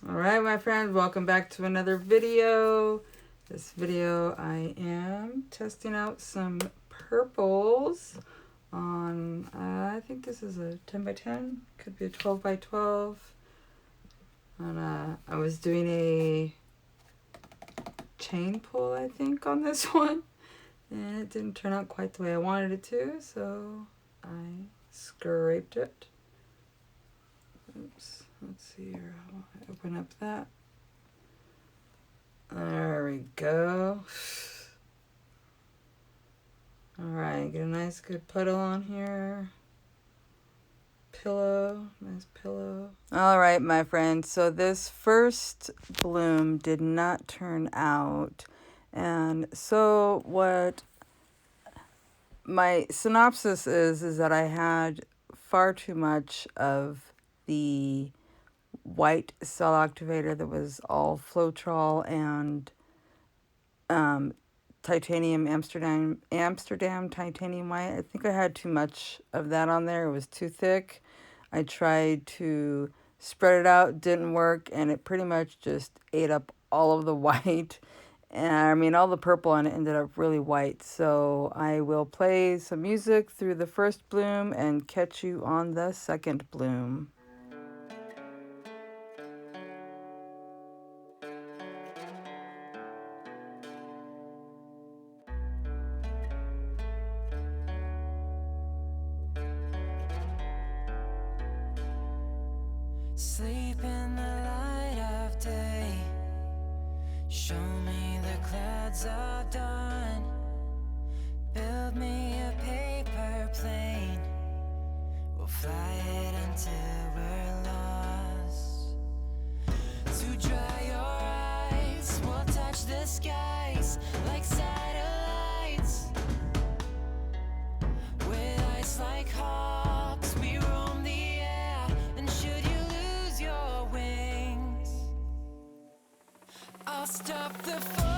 Alright, my friends, welcome back to another video. This video I am testing out some purples on, I think this is a 10 by 10, could be a 12 by 12. And I was doing a chain pull, I think, on this one. And it didn't turn out quite the way I wanted it to, so I scraped it. Oops. Let's see here. I'll open up that. There we go. Alright, get a nice good puddle on here. Pillow, nice pillow. Alright, my friends, so this first bloom did not turn out. And so what my synopsis is that I had far too much of the white cell activator that was all Floetrol and titanium Amsterdam Titanium White. I think I had too much of that on there. It was too thick. I tried to spread it out, didn't work, and it pretty much just ate up all of the white. And I mean, all the purple, and it ended up really white. So I will play some music through the first bloom and catch you on the second bloom. Sleep in the light of day. Show me the clouds I've done. Build me a paper plane. We'll fly it until we're lost. To dry your eyes, we'll touch the skies like satellites. With eyes like hawks, we roam the air. And should you lose your wings, I'll stop the fall.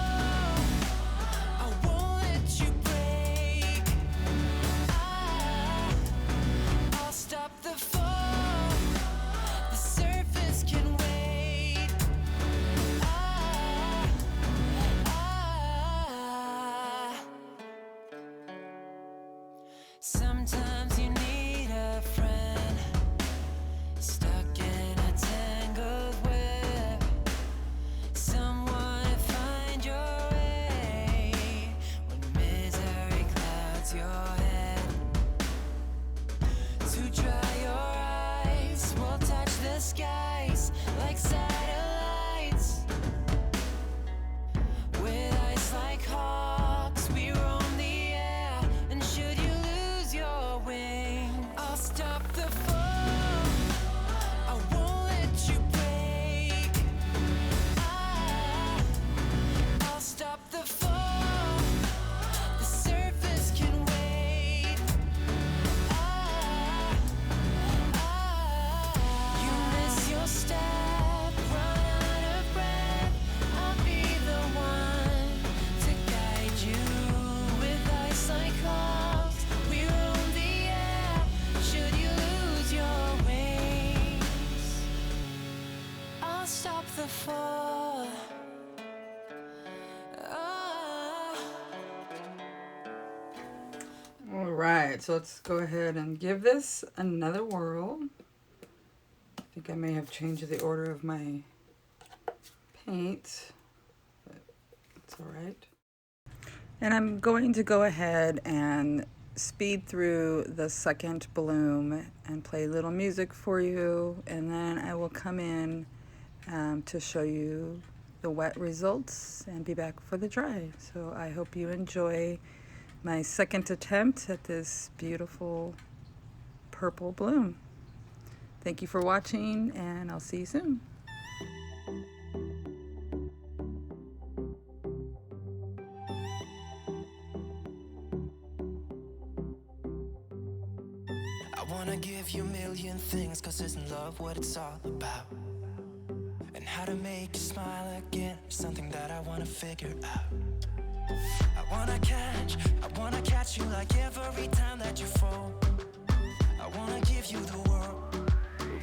I won't let you break. I'll stop the fall. The surface can wait. Sometimes you need a friend stuck in a tangled web. Someone to find your way when misery clouds your head. To dry your eyes, we'll touch the skies like satellites. With eyes like hawks, we roam the air. And should you lose your wings, I'll stop the fall. I won't let you break. I'll stop the fall. The surface can wait. You miss your step, run out of breath. I'll be the one to guide you. With eyes like hawks, we roam the air. Should you lose your wings, I'll stop the fall. Alright, so let's go ahead and give this another whirl. I think I may have changed the order of my paint, but it's alright. And I'm going to go ahead and speed through the second bloom and play a little music for you, and then I will come in to show you the wet results and be back for the dry. So I hope you enjoy my second attempt at this beautiful purple bloom. Thank you for watching, and I'll see you soon. I wanna give you a million things, 'cause isn't love what it's all about? And how to make you smile again is something that I wanna figure out. I wanna catch you like every time that you fall. I wanna give you the world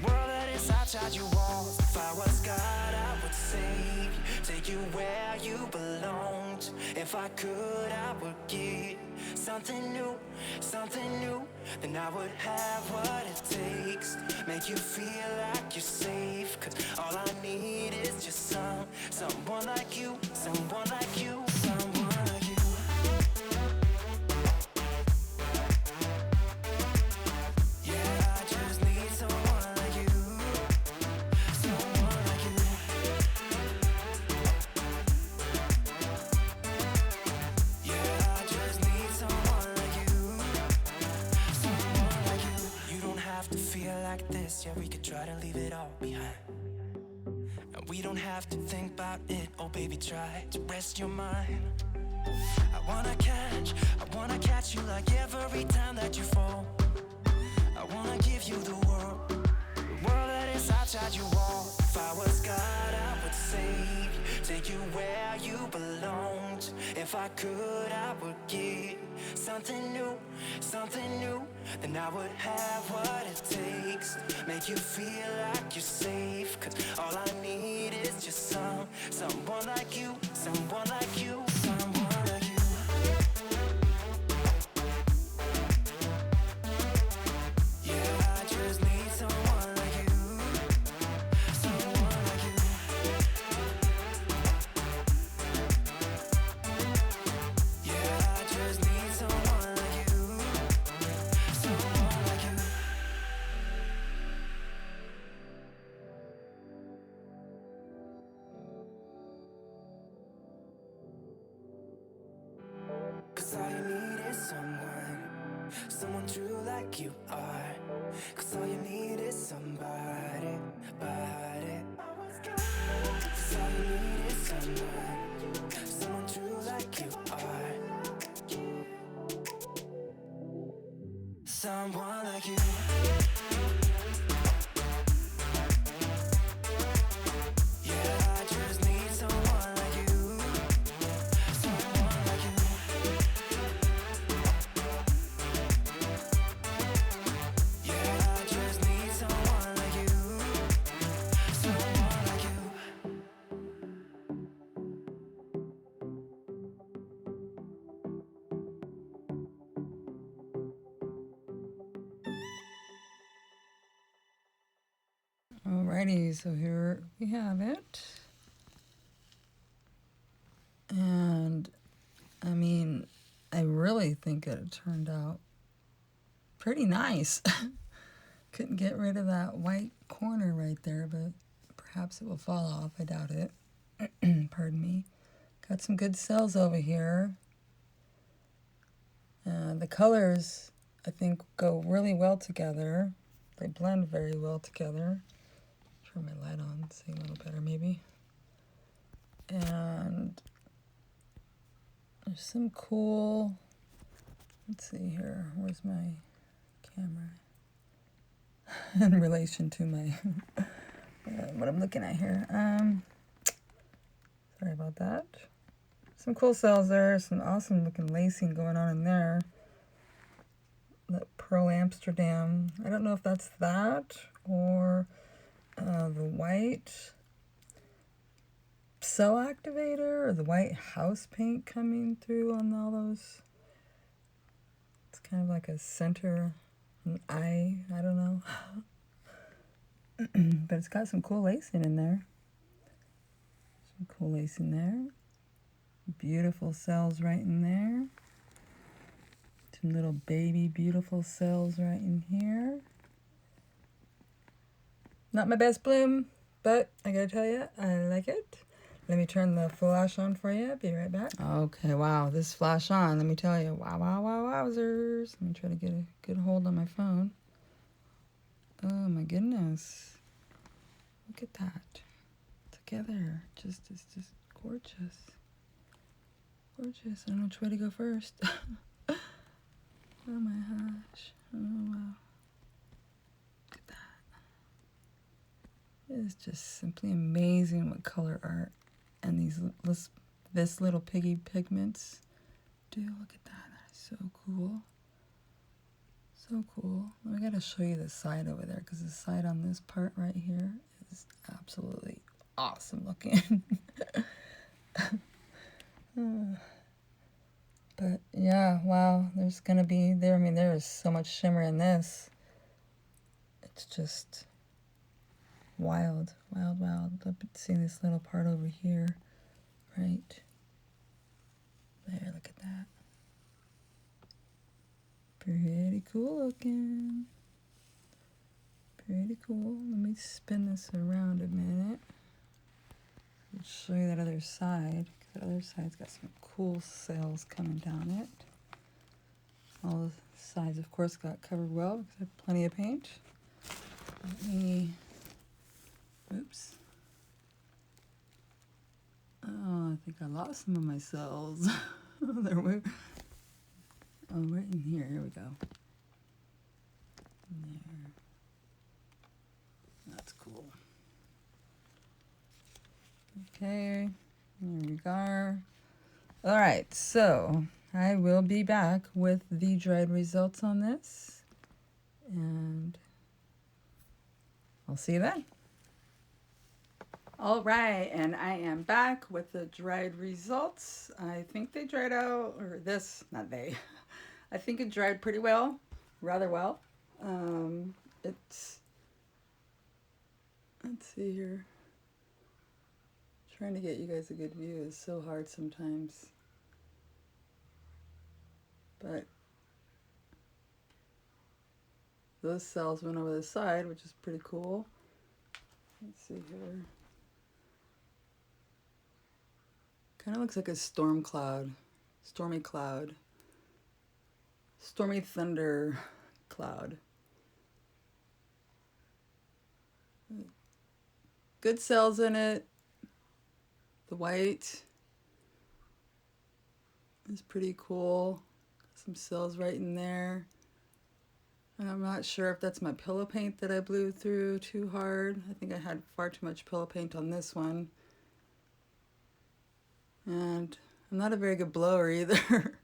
that is outside your walls. If I was God, would save you, take you where you belonged. If I could, I would get something new, then I would have what it takes. Make you feel like you're safe, 'cause all I need is just someone like you, someone like you, someone like you. Yeah, I just need someone like you, someone like you. Yeah, I just need someone like you, someone like you. You don't have to feel like this, yeah, we could try to leave it all behind. And we don't have to think about it, oh baby, try to rest your mind. I wanna catch you like every time that you fall. I wanna give you the world that is outside your wall. If I was God, I would save you, take you where you belonged. If I could, I would get something new, then I would have what it takes. Make you feel like you're safe, 'cause all I need is just someone like you, someone like you, someone like you. Yeah, I just need someone like you, someone like you. Yeah, I just need someone like you, someone like you. Cause all you need is someone true like you are. Cause all you need is somebody. Cause all you need is someone true like you are. Someone like you. Yeah, I just need someone like you, someone like you. Yeah, I just need someone like you, someone like you. Alrighty, so here we have it. And I mean, I really think it turned out pretty nice. Couldn't get rid of that white corner right there, but perhaps it will fall off. I doubt it. Pardon me. Got some good cells over here. The colors, I think, go really well together. They blend very well together. Turn my light on, see a little better maybe. And there's some cool, let's see here, where's my camera? In relation to my, what I'm looking at here. Sorry about that. Some cool cells there, some awesome looking lacing going on in there. That Pro Amsterdam, I don't know if that's that or the white Cell Activator or the white house paint coming through on all those. It's kind of like a center, an eye, I don't know. But it's got some cool lacing in there. Some cool lacing there. Beautiful cells right in there. Some little baby beautiful cells right in here. Not my best bloom, but I gotta tell you, I like it. Let me turn the flash on for you. Be right back. Okay, wow, this flash on, let me tell you. Wow, wow, wow, wowzers. Let me try to get a good hold on my phone. Oh my goodness. Look at that. Together. It's just gorgeous. Gorgeous. I don't know which way to go first. Oh my gosh. Oh wow. Look at that. It is just simply amazing what ColourArte and this little Piggy pigments do. Look at that. That is so cool. So cool. I gotta show you the side over there because the side on this part right here is absolutely awesome looking. But yeah, wow, there's gonna be there. I mean, there is so much shimmer in this. It's just wild, wild, wild. I've seeing this little part over here, right there. Look at that. Pretty cool looking. Pretty cool. Let me spin this around a minute. I'll show you that other side. That other side's got some cool sails coming down it. All the sides, of course, got covered well because I have plenty of paint. Let me, oops. Oh, I think I lost some of my cells. There we, oh, right in here. Here we go. There. That's cool. Okay, here we go. All right, so I will be back with the dried results on this, and I'll see you then. All right, and I am back with the dried results. I think they dried out, or this, not they. I think it dried pretty well, rather well. It's, let's see here. Trying to get you guys a good view is so hard sometimes. But those cells went over the side, which is pretty cool. Let's see here. Kind of looks like a storm cloud, stormy cloud, stormy thunder cloud. Good cells in it. The white is pretty cool. Some cells right in there. And I'm not sure if that's my pillow paint that I blew through too hard. I think I had far too much pillow paint on this one. And I'm not a very good blower either.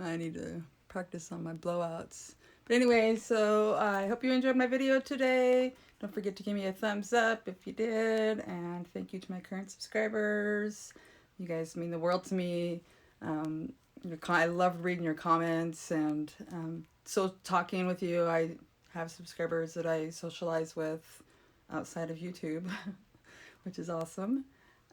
I need to practice on my blowouts. But anyway, so I hope you enjoyed my video today. Don't forget to give me a thumbs up if you did. And thank you to my current subscribers. You guys mean the world to me. I love reading your comments and so talking with you. I have subscribers that I socialize with outside of YouTube, which is awesome.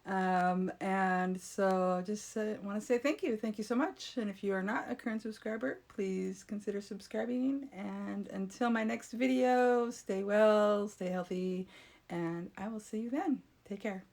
And so just want to say thank you. Thank you so much. And if you are not a current subscriber, please consider subscribing. And until my next video, stay well, stay healthy, and I will see you then. Take care.